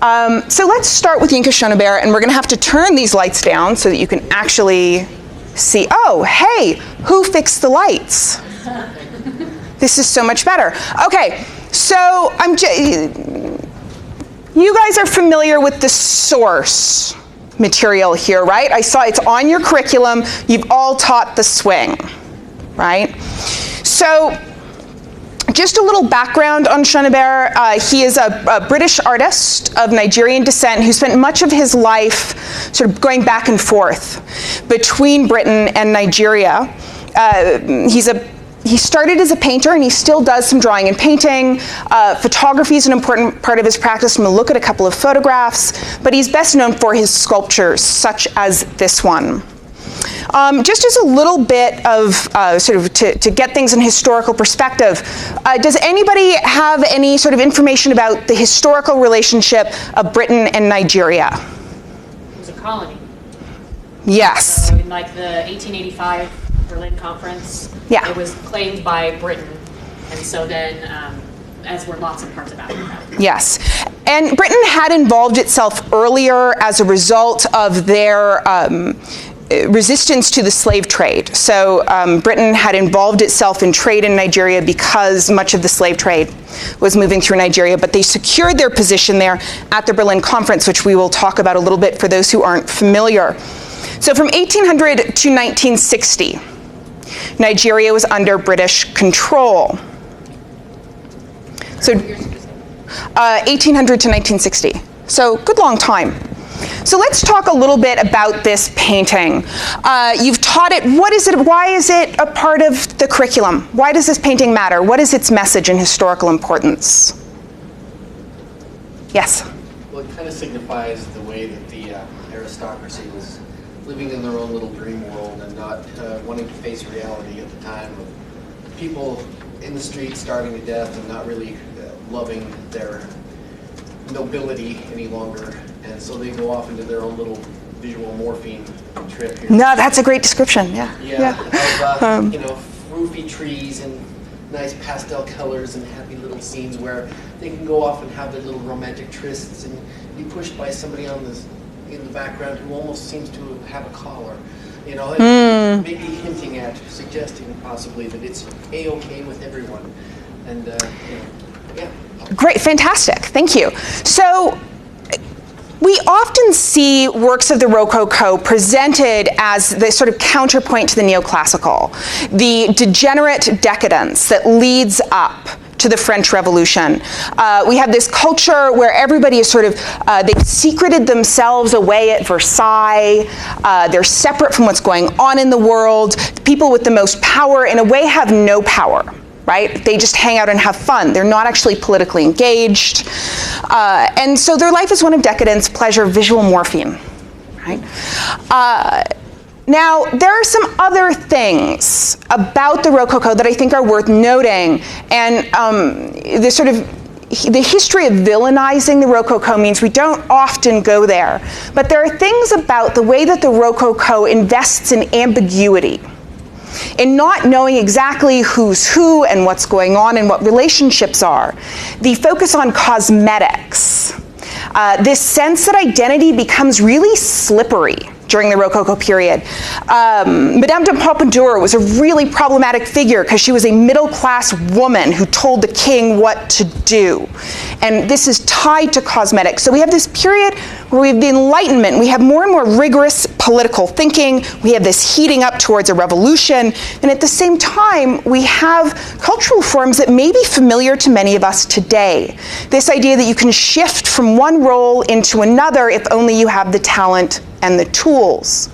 So let's start with Yinka Shonibare, and we're going to have to turn these lights down so that you can actually see. Oh, hey, who fixed the lights? This is so much better. Okay, so you guys are familiar with the source material here, right? I saw it's on your curriculum. You've all taught the swing, right? So just a little background on Shonibare. He is a British artist of Nigerian descent who spent much of his life sort of going back and forth between Britain and Nigeria. He started as a painter, and he still does some drawing and painting. Photography is an important part of his practice. I'm going to look at a couple of photographs, but he's best known for his sculptures, such as this one. Just as a little bit of sort of to get things in historical perspective, does anybody have any sort of information about the historical relationship of Britain and Nigeria? It was a colony. Yes. So in like the 1885 Berlin Conference, yeah, it was claimed by Britain, and so then, as were lots of parts of Africa. Yes, and Britain had involved itself earlier as a result of their resistance to the slave trade. So Britain had involved itself in trade in Nigeria because much of the slave trade was moving through Nigeria, but they secured their position there at the Berlin Conference, which we will talk about a little bit for those who aren't familiar. So from 1800 to 1960, Nigeria was under British control. So 1800 to 1960. So good long time. So let's talk a little bit about this painting. You've taught it. What is it? Why is it a part of the curriculum? Why does this painting matter? What is its message and historical importance? Yes? Well, it kind of signifies the way that the aristocracy was living in their own little dream world and not wanting to face reality at the time of people in the streets starving to death and not really loving their nobility any longer. And so they go off into their own little visual morphine trip here. No, that's a great description, yeah. Of, you know, roofy trees and nice pastel colors and happy little scenes where they can go off and have their little romantic trysts and be pushed by somebody in the background who almost seems to have a collar. You know, and maybe hinting at, suggesting possibly that it's A-okay with everyone. And, you know, yeah. Great, fantastic, thank you. So, we often see works of the Rococo presented as the sort of counterpoint to the neoclassical, the degenerate decadence that leads up to the French Revolution. We have this culture where everybody is sort of, they've secreted themselves away at Versailles. They're separate from what's going on in the world. The people with the most power, in a way, have no power. Right? They just hang out and have fun. They're not actually politically engaged. And so their life is one of decadence, pleasure, visual morphine. Right? Now, there are some other things about the Rococo that I think are worth noting. And the history of villainizing the Rococo means we don't often go there. But there are things about the way that the Rococo invests in ambiguity, in not knowing exactly who's who and what's going on and what relationships are. The focus on cosmetics. This sense that identity becomes really slippery during the Rococo period. Madame de Pompadour was a really problematic figure because she was a middle-class woman who told the king what to do. And this is tied to cosmetics. So we have this period where we have the Enlightenment. We have more and more rigorous political thinking. We have this heating up towards a revolution. And at the same time, we have cultural forms that may be familiar to many of us today. This idea that you can shift from one role into another if only you have the talent and the tools.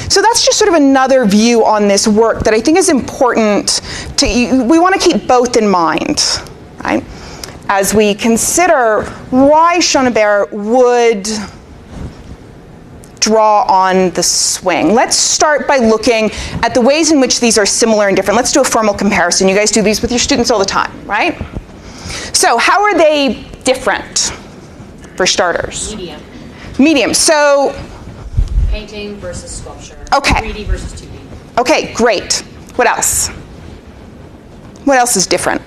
So that's just sort of another view on this work that I think is important we want to keep both in mind, right? As we consider why Shonibare would draw on the swing. Let's start by looking at the ways in which these are similar and different. Let's do a formal comparison. You guys do these with your students all the time, right? So how are they different, for starters? Medium. Medium. So Painting versus sculpture. Okay. 3D versus 2D. Okay, great. What else? What else is different?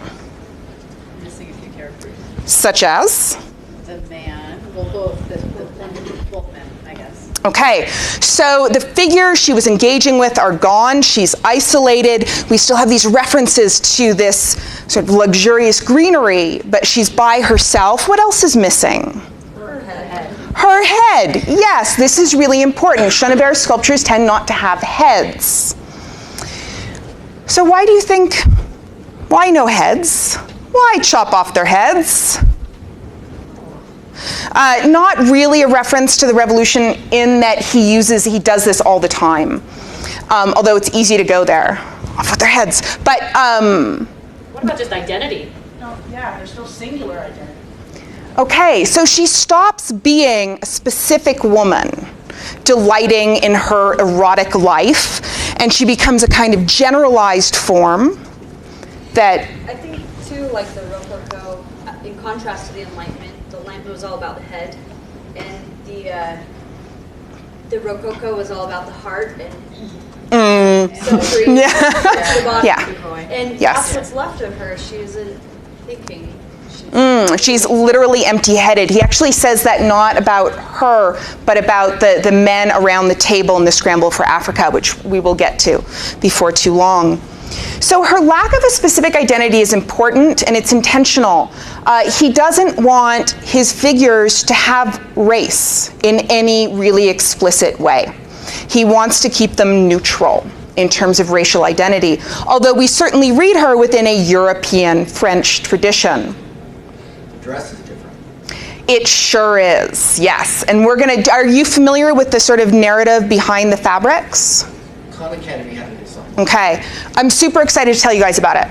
I'm missing a few characters. Such as? The man Well, both men, I guess. Okay, so the figures she was engaging with are gone. She's isolated. We still have these references to this sort of luxurious greenery, but she's by herself. What else is missing? Her head. Her head. Yes, this is really important. Shonibare sculptures tend not to have heads. So why do you think, why no heads? Why chop off their heads? Not really a reference to the revolution in that he does this all the time. Although it's easy to go there, off with their heads. But what about just identity? No, yeah, there's no singular identity. okay, so she stops being a specific woman, delighting in her erotic life, and she becomes a kind of generalized form that. I think too, like the Rococo, in contrast to the Enlightenment was all about the head, and the Rococo was all about the heart and sensory, the body. Yeah. And Yes. that's what's left of her. She isn't thinking. She's literally empty-headed. He actually says that not about her, but about the men around the table in the Scramble for Africa, which we will get to before too long. So her lack of a specific identity is important, and it's intentional. He doesn't want his figures to have race in any really explicit way. He wants to keep them neutral in terms of racial identity, although we certainly read her within a European French tradition. The dress is different. It sure is, yes. And are you familiar with the sort of narrative behind the fabrics? Khan Academy had a design. Okay, I'm super excited to tell you guys about it.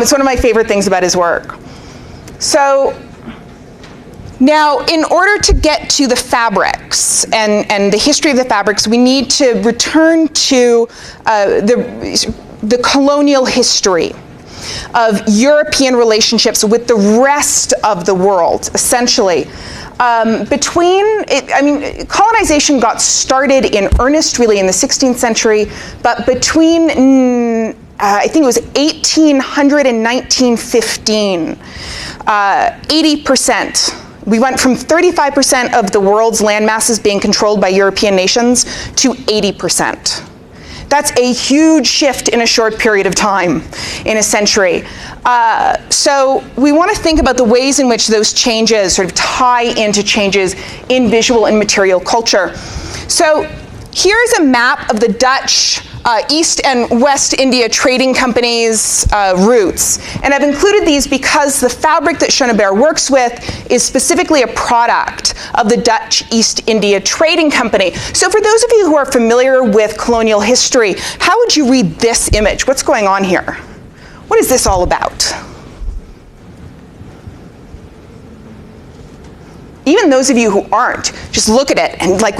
It's one of my favorite things about his work. So now, in order to get to the fabrics and the history of the fabrics, we need to return to the colonial history of European relationships with the rest of the world, essentially. Colonization got started in earnest really in the 16th century, but between, I think it was 1800 and 1915, 80%. We went from 35% of the world's land masses being controlled by European nations to 80%. That's a huge shift in a short period of time, in a century. So we want to think about the ways in which those changes sort of tie into changes in visual and material culture. So here's a map of the Dutch East and West India Trading Company's routes. And I've included these because the fabric that Shonibare works with is specifically a product of the Dutch East India Trading Company. So for those of you who are familiar with colonial history, how would you read this image? What's going on here? What is this all about? Even those of you who aren't, just look at it and like,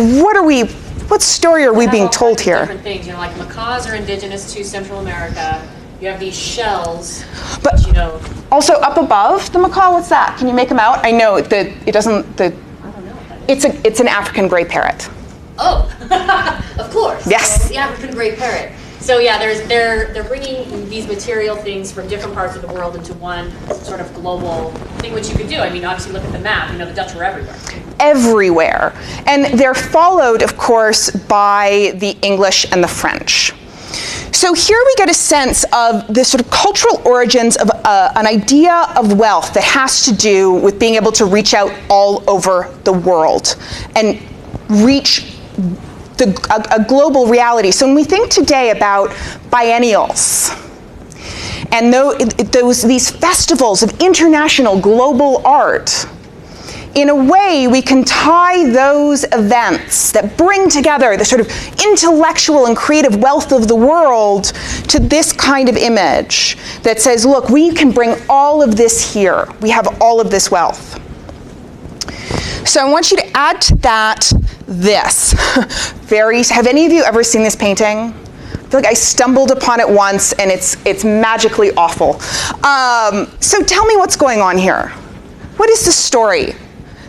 what story are we being told here? Different things, like macaws are indigenous to Central America. You have these shells, but which, also up above the macaw, what's that? Can you make them out? I know that it doesn't. I don't know what that is. It's an African gray parrot. Oh, of course. Yes. The African gray parrot. So yeah, they're bringing these material things from different parts of the world into one sort of global thing, which you could do. I mean, obviously look at the map. The Dutch were everywhere. Everywhere. And they're followed, of course, by the English and the French. So here we get a sense of the sort of cultural origins of an idea of wealth that has to do with being able to reach out all over the world and reach a global reality. So when we think today about biennials and these festivals of international global art, in a way we can tie those events that bring together the sort of intellectual and creative wealth of the world to this kind of image that says, look, we can bring all of this here. We have all of this wealth. So I want you to add to that this. Have any of you ever seen this painting? I feel like I stumbled upon it once and it's magically awful. So tell me what's going on here. What is the story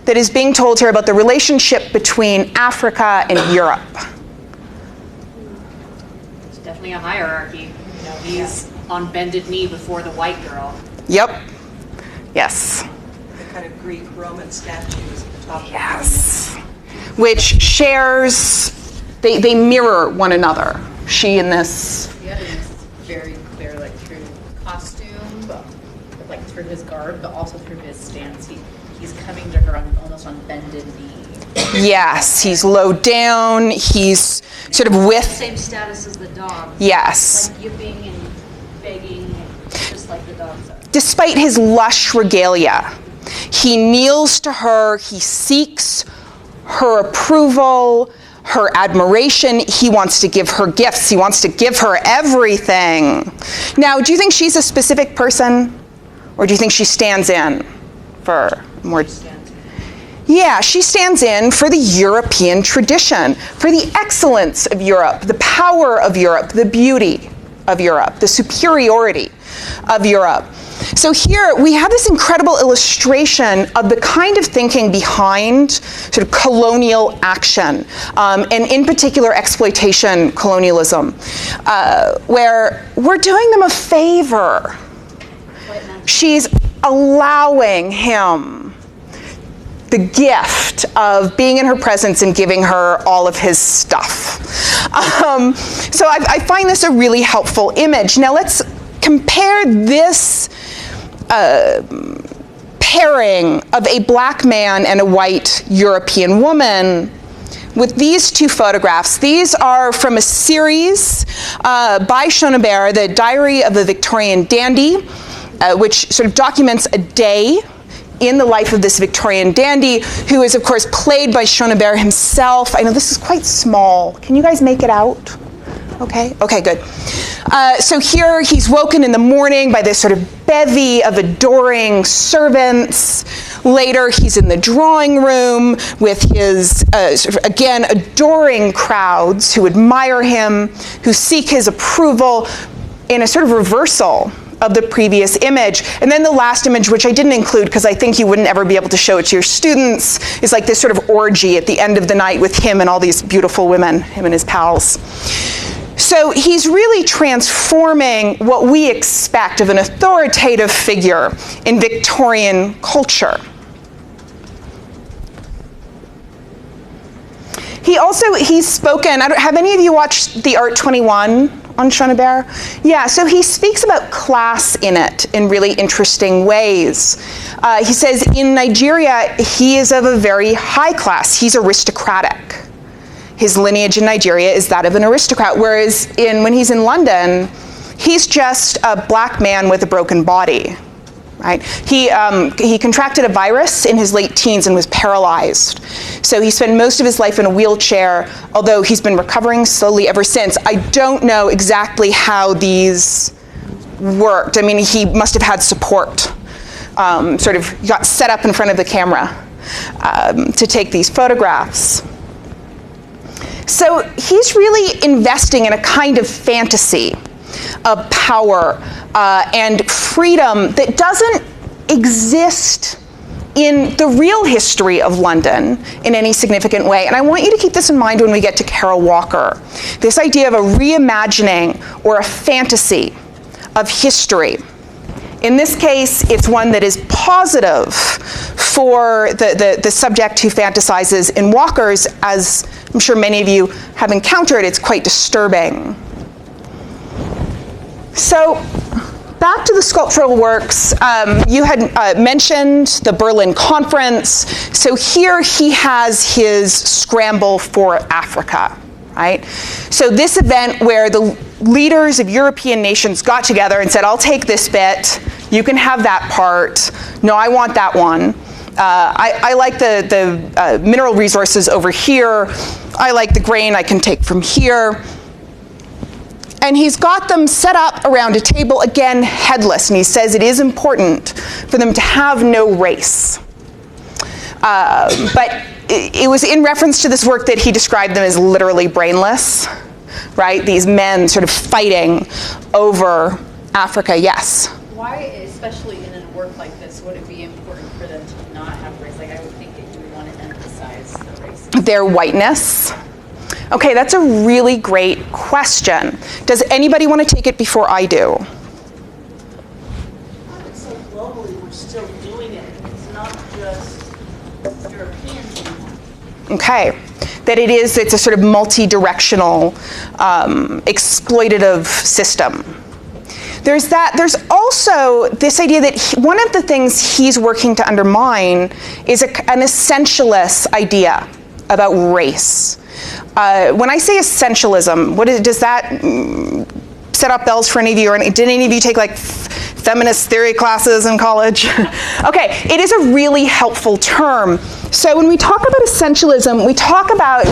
that is being told here about the relationship between Africa and Europe? It's definitely a hierarchy. He's on bended knee before the white girl. Yep. Yes. The kind of Greek Roman statues Yes. Which shares, they mirror one another. She and this. The other is very clear, like through costume, but like through his garb, but also through his stance. He's coming to her almost on bended knee. Yes, he's low down. He's sort of with. Same status as the dog. Yes. Like yipping and begging, just like the dogs are. Despite his lush regalia, he kneels to her. He seeks her approval, her admiration. He wants to give her gifts. He wants to give her everything. Now, do you think she's a specific person, or do you think she stands in for more? Yeah, she stands in for the European tradition, for the excellence of Europe, the power of Europe, the beauty of Europe, the superiority of Europe. So here we have this incredible illustration of the kind of thinking behind sort of colonial action, and in particular exploitation colonialism, where we're doing them a favor. She's allowing him the gift of being in her presence and giving her all of his stuff. So I find this a really helpful image. Now let's compare this pairing of a black man and a white European woman with these two photographs. These are from a series by Shonibare, The Diary of a Victorian Dandy, which sort of documents a day in the life of this Victorian dandy, who is, of course, played by Shonibare himself. I know this is quite small. Can you guys make it out? Okay, good. So here he's woken in the morning by this sort of bevy of adoring servants. Later, he's in the drawing room with his, sort of, again, adoring crowds who admire him, who seek his approval, in a sort of reversal of the previous image. And then the last image, which I didn't include because I think you wouldn't ever be able to show it to your students, is like this sort of orgy at the end of the night with him and all these beautiful women, him and his pals. So he's really transforming what we expect of an authoritative figure in Victorian culture. He's spoken, have any of you watched The Art 21 on Shonibare? Yeah, so he speaks about class in it in really interesting ways. He says in Nigeria, he is of a very high class. He's aristocratic. His lineage in Nigeria is that of an aristocrat, whereas when he's in London, he's just a black man with a broken body. Right? He contracted a virus in his late teens and was paralyzed. So he spent most of his life in a wheelchair, although he's been recovering slowly ever since. I don't know exactly how these worked. I mean, he must have had support. Sort of got set up in front of the camera to take these photographs. So he's really investing in a kind of fantasy of power and freedom that doesn't exist in the real history of London in any significant way. And I want you to keep this in mind when we get to Carol Walker. This idea of a reimagining or a fantasy of history. In this case, it's one that is positive for the subject who fantasizes. In Walker's, as I'm sure many of you have encountered, it's quite disturbing. So, back to the sculptural works. You had mentioned the Berlin Conference. So here he has his Scramble for Africa, right? So this event where the leaders of European nations got together and said, I'll take this bit, you can have that part, no, I want that one. I like the mineral resources over here, I like the grain I can take from here. And he's got them set up around a table, again, headless, and he says it is important for them to have no race. But it was in reference to this work that he described them as literally brainless, right? These men sort of fighting over Africa, yes? Why, especially in a work like this, would it be important for them to not have race? Like, I would think that you would want to emphasize the race. Their whiteness. Okay, that's a really great question. Does anybody want to take it before I do? So globally, we're still doing it. It's not just European Okay, that it's a sort of multi-directional, exploitative system. There's that. There's also this idea that one of the things he's working to undermine is an essentialist idea about race. When I say essentialism, does that set up bells for any of you? Or did any of you take like feminist theory classes in college? Okay, it is a really helpful term. So when we talk about essentialism, we're talking about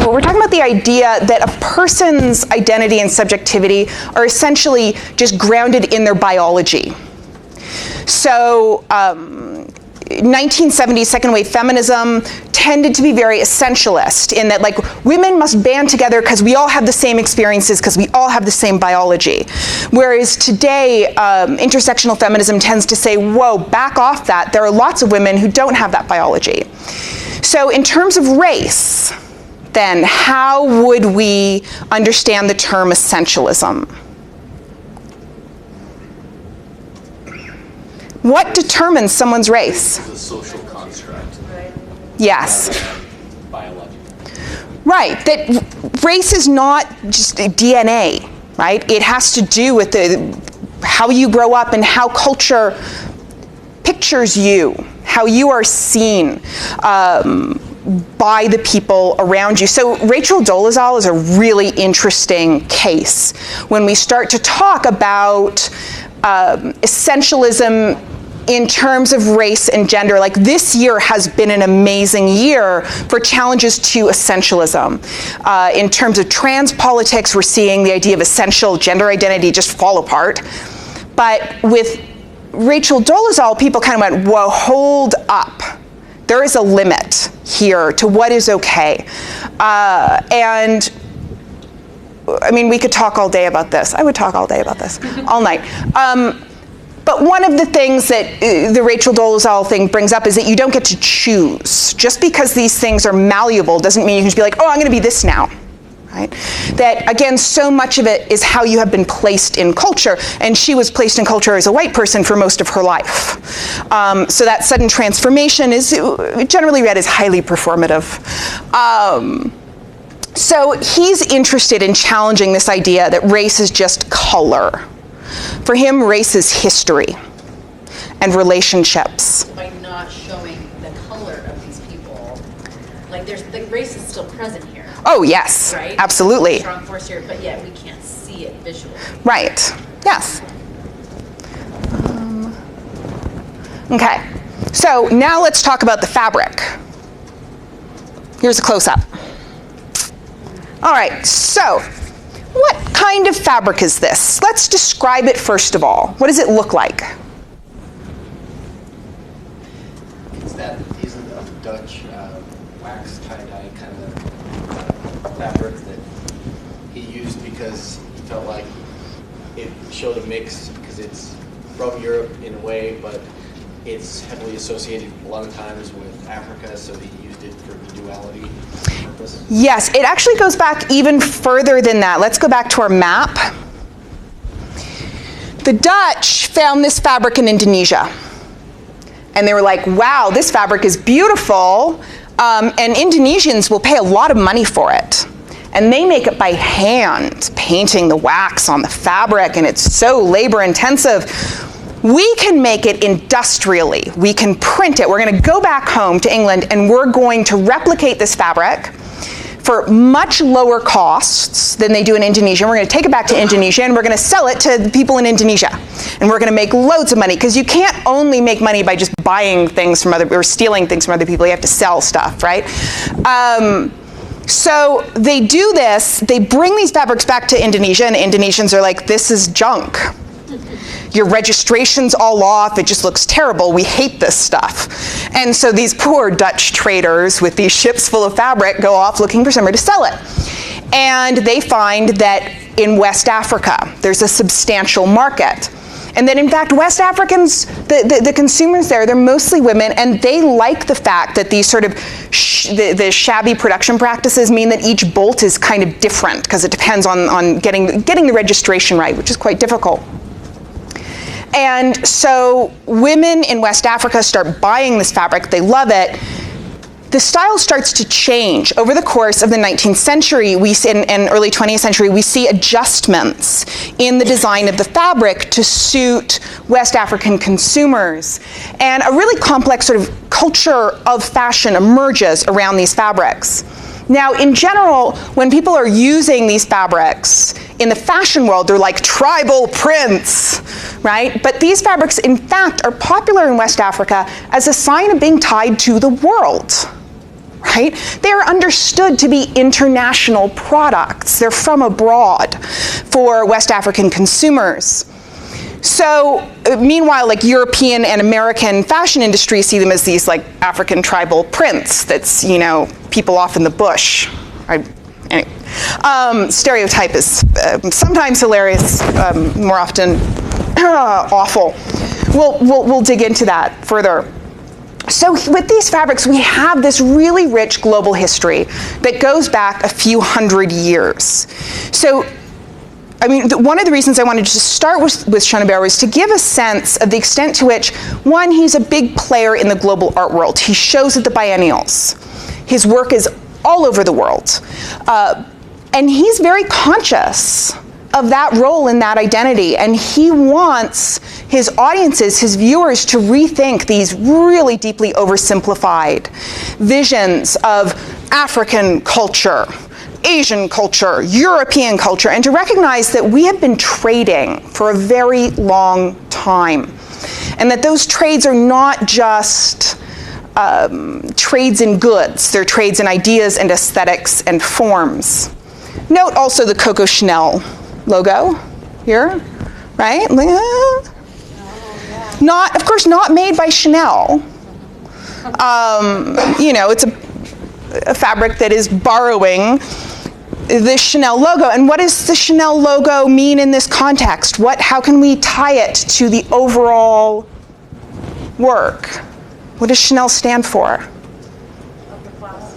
the idea that a person's identity and subjectivity are essentially just grounded in their biology. So 1970s second wave feminism tended to be very essentialist in that, like, women must band together because we all have the same experiences, because we all have the same biology. Whereas today, intersectional feminism tends to say, whoa, back off that. There are lots of women who don't have that biology. So in terms of race, then, how would we understand the term essentialism? What determines someone's race? It's a social construct. Yes. Biological. Right, that race is not just DNA, right? It has to do with how you grow up and how culture pictures you, how you are seen by the people around you. So Rachel Dolezal is a really interesting case when we start to talk about essentialism in terms of race and gender. Like, this year has been an amazing year for challenges to essentialism. In terms of trans politics, we're seeing the idea of essential gender identity just fall apart. But with Rachel Dolezal, people kind of went, whoa, hold up. There is a limit here to what is okay. And I mean, we could talk all day about this. I would talk all day about this, all night. But one of the things that the Rachel Dolezal thing brings up is that you don't get to choose. Just because these things are malleable doesn't mean you can just be like, oh, I'm going to be this now. Right? That, again, so much of it is how you have been placed in culture, and she was placed in culture as a white person for most of her life. So that sudden transformation is generally read as highly performative. So he's interested in challenging this idea that race is just color. For him, race is history and relationships. By not showing the color of these people, like, the race is still present here. Oh, yes, right? Absolutely. Strong force here, but yet we can't see it visually. Right, yes. Okay, so now let's talk about the fabric. Here's a close-up. All right, so what kind of fabric is this? Let's describe it first of all. What does it look like? It's that these are the Dutch wax tie-dye kind of fabric that he used because he felt like it showed a mix, because it's from Europe in a way, but it's heavily associated a lot of times with Africa, so he used it for the duality purpose. Yes, it actually goes back even further than that. Let's go back to our map. The Dutch found this fabric in Indonesia. And they were like, wow, this fabric is beautiful, and Indonesians will pay a lot of money for it. And they make it by hand, painting the wax on the fabric, and it's so labor intensive. We can make it industrially. We can print it. We're going to go back home to England, and we're going to replicate this fabric for much lower costs than they do in Indonesia. We're going to take it back to Indonesia, and we're going to sell it to the people in Indonesia. And we're going to make loads of money, because you can't only make money by just buying things from or stealing things from other people. You have to sell stuff, right? So they do this. They bring these fabrics back to Indonesia, and Indonesians are like, this is junk. Your registration's all off, it just looks terrible, we hate this stuff. And so these poor Dutch traders with these ships full of fabric go off looking for somewhere to sell it. And they find that in West Africa, there's a substantial market. And that in fact, West Africans, the consumers there, they're mostly women, and they like the fact that these sort of the shabby production practices mean that each bolt is kind of different, because it depends on getting the registration right, which is quite difficult. And so women in West Africa start buying this fabric, they love it, the style starts to change. Over the course of the 19th century and early 20th century, we see adjustments in the design of the fabric to suit West African consumers. And a really complex sort of culture of fashion emerges around these fabrics. Now, in general, when people are using these fabrics in the fashion world, they're like tribal prints, right? But these fabrics, in fact, are popular in West Africa as a sign of being tied to the world, right? They are understood to be international products. They're from abroad for West African consumers. So, meanwhile, like European and American fashion industries see them as these like African tribal prints that's, you know, people off in the bush. Anyway. Stereotype is sometimes hilarious, more often awful. We'll dig into that further. So with these fabrics, we have this really rich global history that goes back a few hundred years. So, I mean, one of the reasons I wanted to start with Shonibare was to give a sense of the extent to which, one, he's a big player in the global art world. He shows at the biennials. His work is all over the world. And he's very conscious of that role and that identity. And he wants his audiences, his viewers, to rethink these really deeply oversimplified visions of African culture, Asian culture, European culture, and to recognize that we have been trading for a very long time. And that those trades are not just trades in goods, they're trades in ideas and aesthetics and forms. Note also the Coco Chanel logo here, right? Not, of course, not made by Chanel. You know, it's a fabric that is borrowing the Chanel logo. And what does the Chanel logo mean in this context? How can we tie it to the overall work? What does Chanel stand for? Upper class.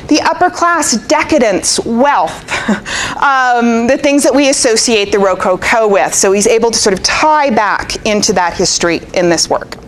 The upper class, decadence, wealth, the things that we associate the Rococo with. So he's able to sort of tie back into that history in this work.